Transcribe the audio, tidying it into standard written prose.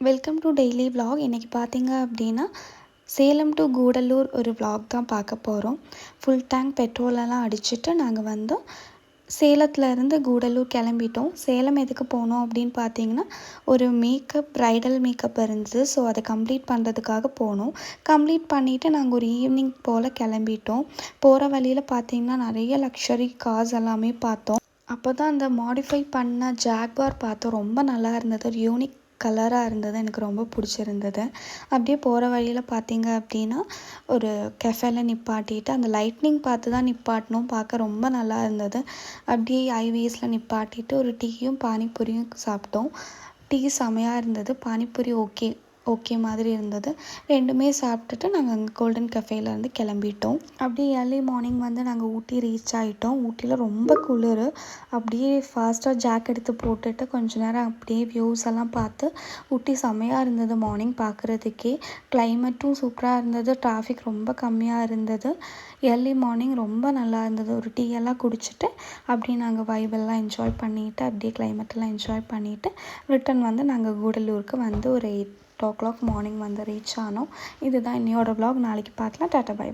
Welcome to daily vlog. இன்றைக்கி பார்த்தீங்க அப்படின்னா சேலம் டு கூடலூர் ஒரு vlog தான் பார்க்க போகிறோம். ஃபுல் டேங்க் பெட்ரோலெல்லாம் அடிச்சுட்டு நாங்கள் வந்தோம். சேலத்துலேருந்து கூடலூர் கிளம்பிட்டோம். சேலம் எதுக்கு போனோம் அப்படின்னு பார்த்தீங்கன்னா ஒரு ப்ரைடல் மேக்கப் இருந்தது. ஸோ அதை கம்ப்ளீட் பண்ணுறதுக்காக போனோம். கம்ப்ளீட் பண்ணிவிட்டு நாங்கள் ஒரு ஈவினிங் போல் கிளம்பிட்டோம். போகிற வழியில் பார்த்தீங்கன்னா நிறைய லக்ஸரி கார்ஸ் எல்லாமே பார்த்தோம். அப்போ தான் அந்த மாடிஃபை பண்ண ஜாக்வார் பார்த்தோம். ரொம்ப நல்லா இருந்தது. ஒரு யூனிக் கலராக இருந்தது. எனக்கு ரொம்ப பிடிச்சிருந்தது. அப்படியே போகிற வழியில் பார்த்தீங்க அப்படின்னா ஒரு கெஃபேல நிப்பாட்டிட்டு அந்த லைட்னிங் பார்த்து தான் நிப்பாட்டினோம். பார்க்க ரொம்ப நல்லா இருந்தது. அப்படியே ஹைவேஸில் நிப்பாட்டிட்டு ஒரு டீயும் பானிபூரியும் சாப்பிட்டோம். டீ செமையாக இருந்தது. பானிபூரி ஓகே மாதிரி இருந்தது. ரெண்டுமே சாப்பிட்டுட்டு நாங்கள் அங்கே கோல்டன் கஃபேலேருந்து கிளம்பிட்டோம். அப்படியே ஏர்லி மார்னிங் வந்து நாங்கள் ஊட்டி ரீச் ஆகிட்டோம். ஊட்டியில் ரொம்ப குளிர். அப்படியே ஃபாஸ்ட்டாக ஜாக் எடுத்து போட்டுட்டு கொஞ்ச நேரம் அப்படியே வியூஸ் எல்லாம் பார்த்து ஊட்டி செம்மையாக இருந்தது. மார்னிங் பார்க்குறதுக்கே கிளைமேட்டும் சூப்பராக இருந்தது. டிராஃபிக் ரொம்ப கம்மியாக இருந்தது. ஏர்லி மார்னிங் ரொம்ப நல்லா இருந்தது. ஒரு டீ எல்லாம் குடிச்சிட்டு அப்படியே நாங்கள் வைபெல்லாம் என்ஜாய் பண்ணிவிட்டு அப்படியே கிளைமேட்டெல்லாம் என்ஜாய் பண்ணிவிட்டு ரிட்டன் வந்து நாங்கள் கூடலூருக்கு வந்து ஒரு 8 o'clock மார்னிங் வந்து ரீச் ஆனோம். இதுதான் இன்னையோட vlog. நாளைக்கு பார்க்கலாம். Tata bye by.